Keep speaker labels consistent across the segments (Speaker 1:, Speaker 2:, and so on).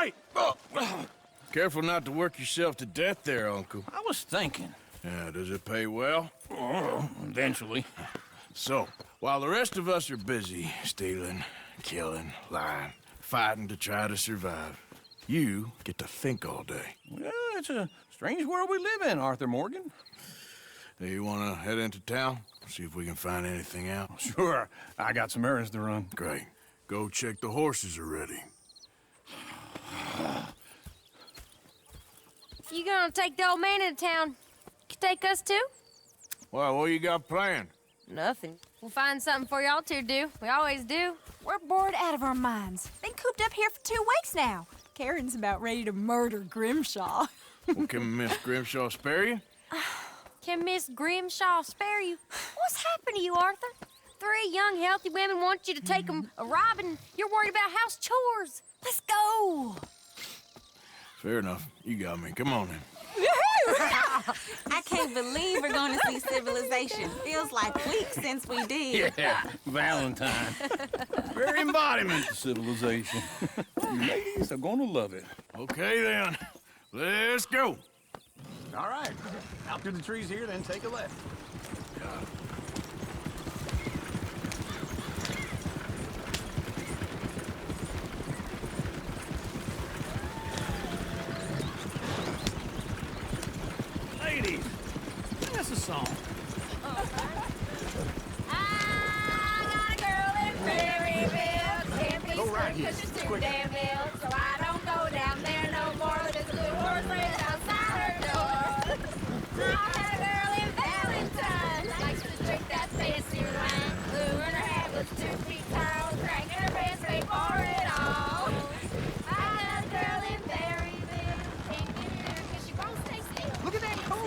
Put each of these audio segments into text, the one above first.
Speaker 1: right!
Speaker 2: Careful not to work yourself to death there, Uncle.
Speaker 1: I was thinking.
Speaker 2: Yeah, does it pay well?
Speaker 1: Eventually.
Speaker 2: So, while the rest of us are busy stealing, killing, lying, fighting to try to survive, you get to think all day.
Speaker 1: Well, it's a strange world we live in, Arthur Morgan.
Speaker 2: Do you want to head into town? See if we can find anything out?
Speaker 1: Sure, I got some errands to run.
Speaker 2: Great. Go check the horses are ready.
Speaker 3: You gonna take the old man into town? You take us too?
Speaker 2: Well, what you got planned?
Speaker 3: Nothing. We'll find something for y'all to do. We always do.
Speaker 4: We're bored out of our minds. Been cooped up here for 2 weeks now. Karen's about ready to murder Grimshaw.
Speaker 2: Well, can Miss Grimshaw spare you?
Speaker 3: Can Miss Grimshaw spare you? What's happened to you, Arthur? 3 young, healthy women want you to take them a robbing. You're worried about house chores. Let's go.
Speaker 2: Fair enough. You got me. Come on then.
Speaker 5: I can't believe we're going to see civilization. Feels like weeks since we did.
Speaker 1: Yeah, Valentine. Very embodiment of civilization. You ladies are gonna love it.
Speaker 2: Okay then. Let's go.
Speaker 1: All right. Out through the trees here, then take a left. Ladies, sing us a song.
Speaker 3: I got a girl in Maryville. Can't be
Speaker 1: Go right
Speaker 3: screwed
Speaker 1: here.
Speaker 3: 'cause she's too
Speaker 1: Quick.
Speaker 3: damn ill. So I don't go down there no more with this blue horse raised outside her door. I had a girl in Valentine. Likes to drink that fancy wine. Blue in her hat was 2 feet tall. Crack in her pants, paid for it all. I got a girl in Maryville. Can't get her 'cause she won't stay still.
Speaker 1: Look at that coach.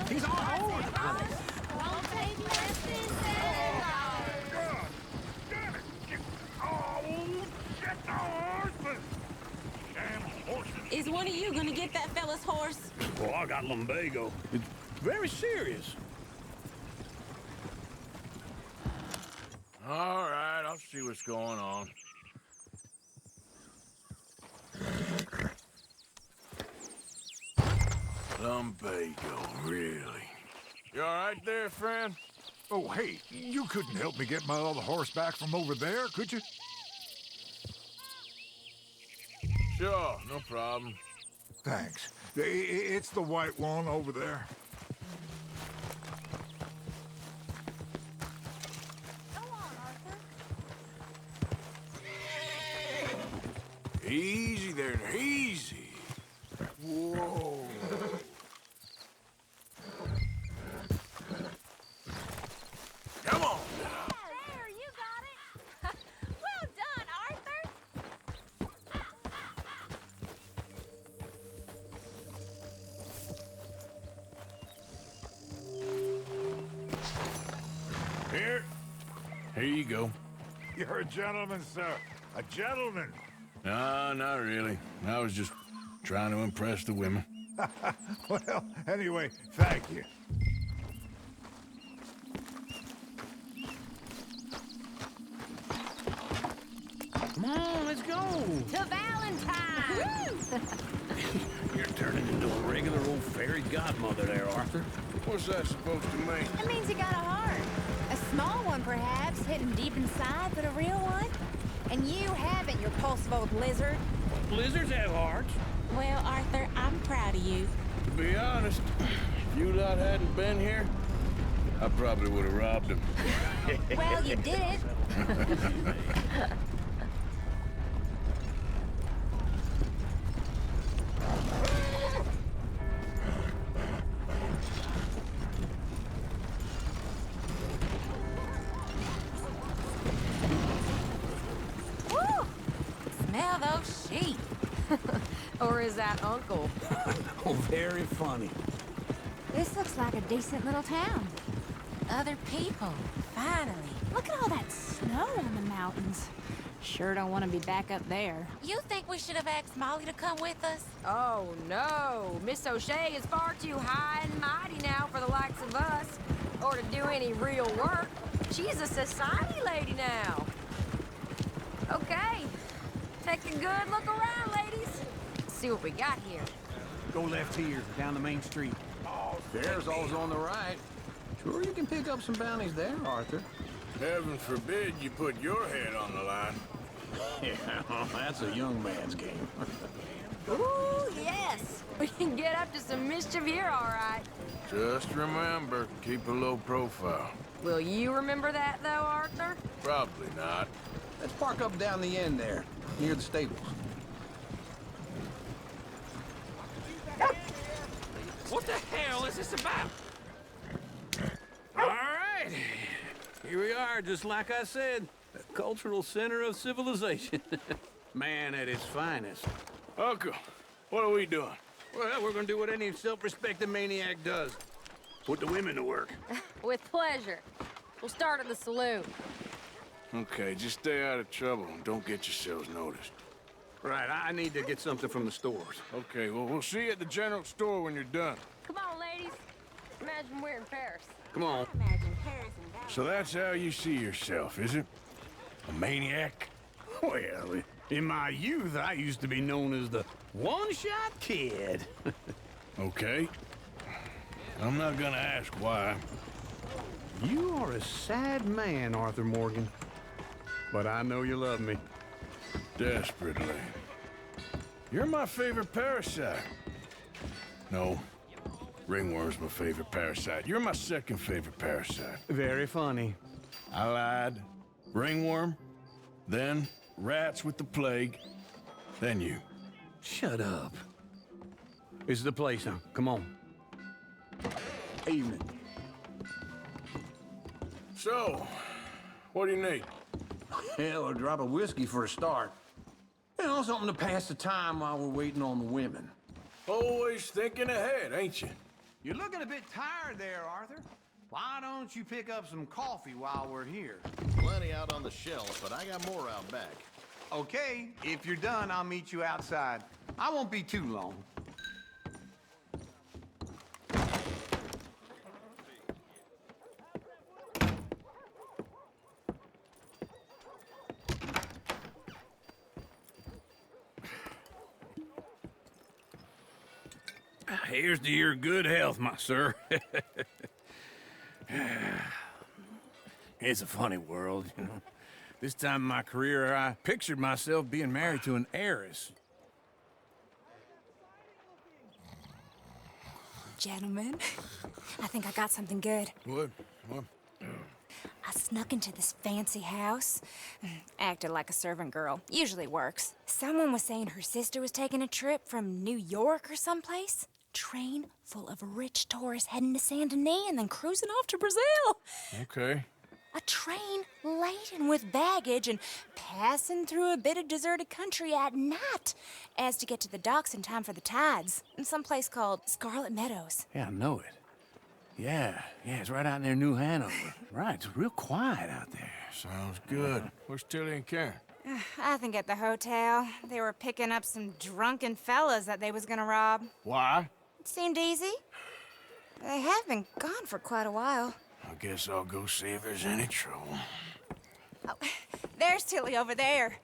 Speaker 1: He's all over the place.
Speaker 3: Won't take less than 7 hours.
Speaker 6: Damn it! Oh, shit, the horses! Damn horses!
Speaker 5: Is one of you going to get that fella's horse?
Speaker 1: Well, I got lumbago. It's very serious.
Speaker 2: All right, I'll see what's going on. Lumbago, really? You all right there, friend?
Speaker 6: Oh, hey, you couldn't help me get my other horse back from over there, could you?
Speaker 2: Sure, no problem.
Speaker 6: Thanks. It's the white one over there.
Speaker 4: Go on, Arthur.
Speaker 2: Easy there, easy. Whoa. Come on now.
Speaker 3: There, you got it. Well done, Arthur.
Speaker 2: Here you go.
Speaker 6: You're a gentleman, sir. A gentleman.
Speaker 2: No, not really. I was just trying to impress the women.
Speaker 6: Well, anyway, thank you.
Speaker 1: Come on, let's go.
Speaker 3: To Valentine.
Speaker 1: You're turning into a regular old fairy godmother there, Arthur.
Speaker 2: What's that supposed to mean?
Speaker 4: It means you got a heart. A small one, perhaps, hidden deep inside, but a real one. And you haven't, you repulsive old lizard.
Speaker 1: Blizzards have hearts.
Speaker 5: Well, Arthur, I'm proud of you.
Speaker 2: To be honest, if you lot hadn't been here, I probably would have robbed him.
Speaker 4: Well, you did it.
Speaker 5: Woo! Smell those sheep.
Speaker 3: Or is that Uncle?
Speaker 1: Oh, very funny.
Speaker 4: This looks like a decent little town.
Speaker 5: Other people, finally.
Speaker 4: Look at all that snow on the mountains. Sure don't want to be back up there.
Speaker 5: You think we should have asked Molly to come with us?
Speaker 3: Oh, no. Miss O'Shea is far too high and mighty now for the likes of us, or to do any real work. She's a society lady now. Okay. Take a good look around, ladies. see what we got here.
Speaker 7: Go left here, down the main street.
Speaker 8: There's always on the right. Sure you can pick up some bounties there, Arthur.
Speaker 2: Heaven forbid you put your head on the line.
Speaker 8: Yeah, that's a young man's game.
Speaker 3: Ooh, yes! We can get up to some mischief here, all right.
Speaker 2: Just remember, keep a low profile.
Speaker 3: Will you remember that, though, Arthur?
Speaker 2: Probably not.
Speaker 8: Let's park up down the end there, near the stables.
Speaker 1: What the hell is this about? All right. Here we are, just like I said. The cultural center of civilization. Man at its finest.
Speaker 2: Uncle, what are we doing?
Speaker 1: Well, we're gonna do what any self-respecting maniac does. Put the women to work.
Speaker 3: With pleasure. We'll start at the saloon.
Speaker 2: Okay, just stay out of trouble and don't get yourselves noticed.
Speaker 1: Right, I need to get something from the stores.
Speaker 2: Okay, well, we'll see you at the general store when you're done.
Speaker 3: Come on, ladies. Imagine we're in Paris.
Speaker 1: Come on.
Speaker 5: Imagine Paris and that.
Speaker 2: So that's how you see yourself, is it? A maniac?
Speaker 1: Well, in my youth, I used to be known as the one-shot kid.
Speaker 2: Okay. I'm not gonna ask why.
Speaker 7: You are a sad man, Arthur Morgan. But I know you love me.
Speaker 2: Desperately. You're my favorite parasite. No. Ringworm's my favorite parasite. You're my second favorite parasite.
Speaker 7: Very funny.
Speaker 2: I lied. Ringworm, then rats with the plague, then you.
Speaker 7: Shut up. This is the place now. Come on.
Speaker 1: Evening.
Speaker 2: So, what do you need?
Speaker 8: Hell, a drop of whiskey for a start. You know, something to pass the time while we're waiting on the women.
Speaker 2: Always thinking ahead, ain't you?
Speaker 7: You're looking a bit tired there, Arthur. Why don't you pick up some coffee while we're here?
Speaker 9: Plenty out on the shelf, but I got more out back.
Speaker 7: Okay, if you're done, I'll meet you outside. I won't be too long.
Speaker 1: Here's to your good health, my sir. It's a funny world, you know. This time in my career, I pictured myself being married to an heiress.
Speaker 10: Gentlemen, I think I got something good.
Speaker 2: What?
Speaker 10: I snuck into this fancy house, acted like a servant girl. Usually works. Someone was saying her sister was taking a trip from New York or someplace. Train full of rich tourists heading to Saint Denis and then cruising off to Brazil.
Speaker 2: Okay.
Speaker 10: A train laden with baggage and passing through a bit of deserted country at night as to get to the docks in time for the tides in some place called Scarlet Meadows.
Speaker 1: Yeah, I know it. Yeah, it's right out near New Hanover. Right, it's real quiet out there.
Speaker 2: Sounds good. Where's Tilly and Karen?
Speaker 10: I think at the hotel. They were picking up some drunken fellas that they was gonna rob.
Speaker 2: Why?
Speaker 10: It seemed easy. They have been gone for quite a while.
Speaker 2: I guess I'll go see if there's any trouble.
Speaker 10: Oh, there's Tilly over there.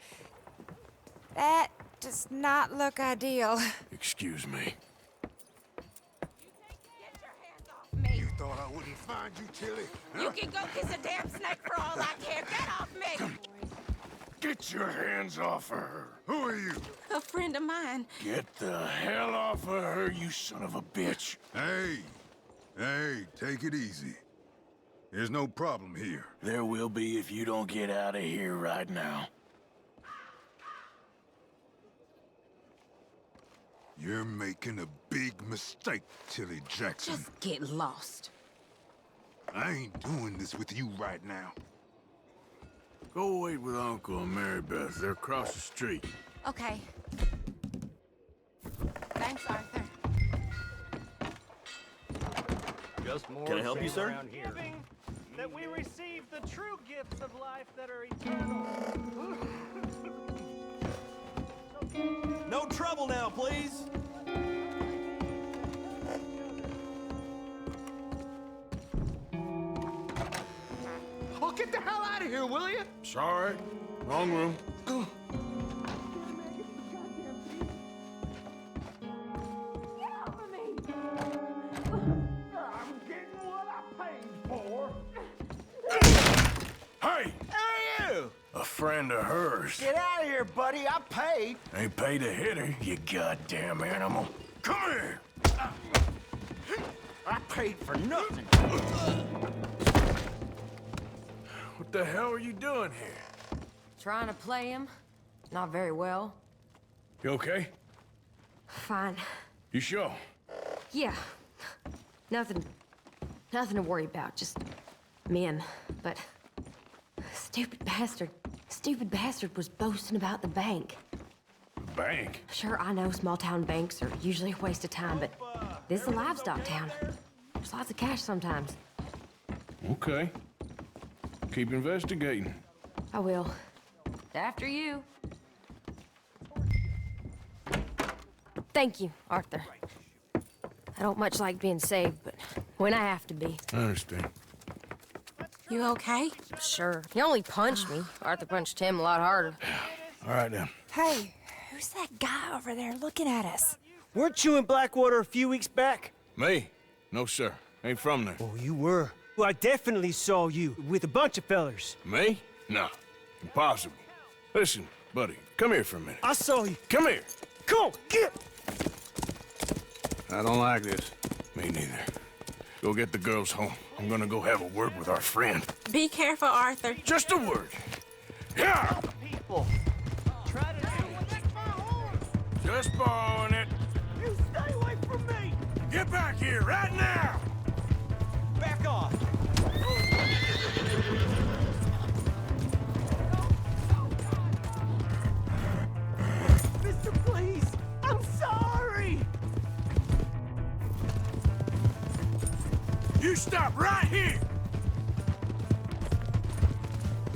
Speaker 10: That does not look ideal.
Speaker 2: Excuse me.
Speaker 6: You thought I wouldn't find you, Tilly?
Speaker 5: You can go kiss a damn snake for all I care. Get off me!
Speaker 2: Get your hands off of her.
Speaker 6: Who are you?
Speaker 5: A friend of mine.
Speaker 2: Get the hell off of her, you son of a bitch.
Speaker 6: Hey, take it easy. There's no problem here.
Speaker 2: There will be if you don't get out of here right now.
Speaker 6: You're making a big mistake, Tilly Jackson.
Speaker 5: Just get lost.
Speaker 6: I ain't doing this with you right now.
Speaker 2: Go wait with Uncle and Mary Beth. They're across the street.
Speaker 10: Okay. Thanks, Arthur.
Speaker 9: Just more
Speaker 11: Can I help you,
Speaker 9: shame
Speaker 11: sir?
Speaker 9: around here.
Speaker 12: That we receive the true gifts of life that are eternal.
Speaker 11: No trouble now, please.
Speaker 7: Oh, get the hell out of here, will you?
Speaker 2: Sorry. Wrong room. A friend of hers.
Speaker 11: Get out of here, buddy. I paid.
Speaker 2: Ain't paid to hit her, you goddamn animal. Come here!
Speaker 11: I paid for nothing.
Speaker 2: What the hell are you doing here?
Speaker 13: Trying to play him. Not very well.
Speaker 2: You okay?
Speaker 13: Fine.
Speaker 2: You sure?
Speaker 13: Yeah. Nothing to worry about. Just men. But stupid bastard was boasting about the bank.
Speaker 2: The bank?
Speaker 13: Sure, I know small town banks are usually a waste of time, but this is a livestock town. There's lots of cash sometimes.
Speaker 2: Okay. Keep investigating.
Speaker 13: I will. After you. Thank you, Arthur. I don't much like being saved, but when I have to be.
Speaker 2: I understand.
Speaker 10: You okay?
Speaker 13: Sure. He only punched me. Arthur punched him a lot harder.
Speaker 2: All right, then.
Speaker 10: Hey, who's that guy over there looking at us?
Speaker 14: Weren't you in Blackwater a few weeks back?
Speaker 2: Me? No, sir. Ain't from there.
Speaker 14: Oh, you were. Well, I definitely saw you with a bunch of fellers.
Speaker 2: Me? No. Impossible. Listen, buddy, come here for a minute.
Speaker 14: I saw you.
Speaker 2: Come here.
Speaker 14: Come on, get!
Speaker 7: I don't like this.
Speaker 2: Me neither. Go get the girls home. I'm gonna go have a word with our friend.
Speaker 10: Be careful, Arthur.
Speaker 2: Just a word. Yeah!
Speaker 12: People. Try to
Speaker 2: Just borrowing it.
Speaker 12: You stay away from me!
Speaker 2: Get back here right now!
Speaker 12: Back off! Mister, please! I'm sorry!
Speaker 2: You stop right here!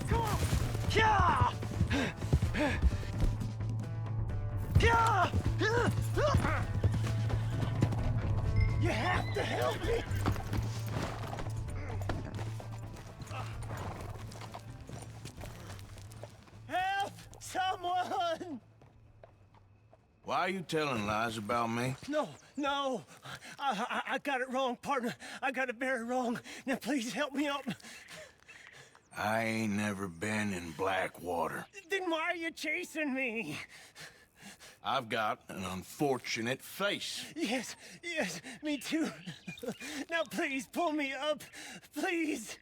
Speaker 12: Come on! Yeah! Yeah! You have to help me! Help! Someone!
Speaker 2: Why are you telling lies about me?
Speaker 12: No. I got it wrong, partner. I got it very wrong. Now please help me out.
Speaker 2: I ain't never been in Blackwater.
Speaker 12: Then why are you chasing me?
Speaker 2: I've got an unfortunate face.
Speaker 12: Yes, me too. Now please pull me up. Please.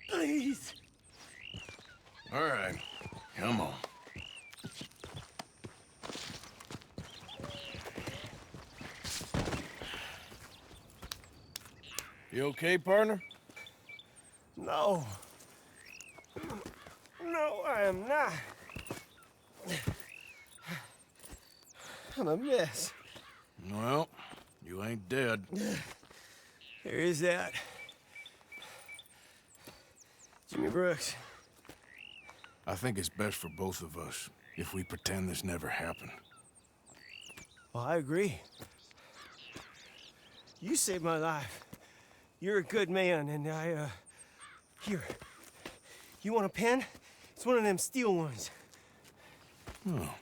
Speaker 12: Please.
Speaker 2: All right, come on. You okay, partner?
Speaker 14: No. No, I am not. I'm a mess.
Speaker 2: Well, you ain't dead.
Speaker 14: There is that. Jimmy Brooks.
Speaker 2: I think it's best for both of us if we pretend this never happened.
Speaker 14: Well, I agree. You saved my life. You're a good man, and here. You want a pen? It's one of them steel ones.
Speaker 2: Oh.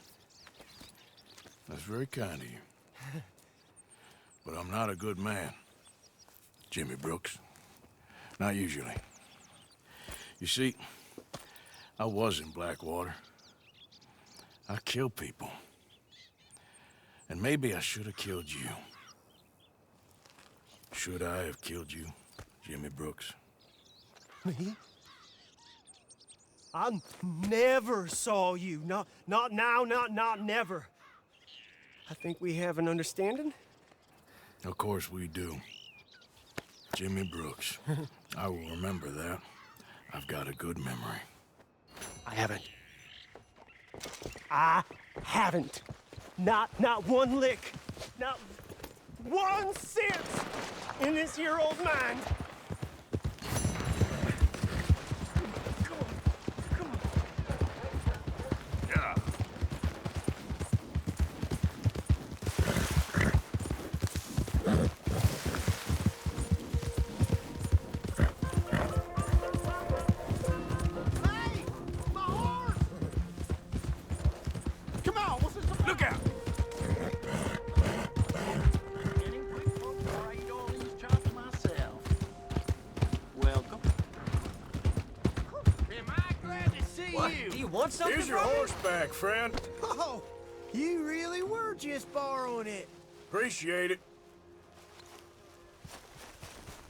Speaker 2: That's very kind of you. But I'm not a good man, Jimmy Brooks. Not usually. You see, I was in Blackwater. I killed people. And maybe I should have killed you. Should I have killed you, Jimmy Brooks?
Speaker 14: Me? I never saw you. Not now, not never. I think we have an understanding.
Speaker 2: Of course we do. Jimmy Brooks. I will remember that. I've got a good memory.
Speaker 14: I haven't. Not one lick. Not 1 cent in this here old mind.
Speaker 2: Yeah.
Speaker 11: Hey! My horse! Come on, what's this about?
Speaker 2: Look out!
Speaker 11: Getting quick, folks, or I eat all these chops myself.
Speaker 14: Do you want something
Speaker 2: Here's your
Speaker 14: from me?
Speaker 2: horseback, friend.
Speaker 12: Oh, you really were just borrowing it.
Speaker 2: Appreciate it.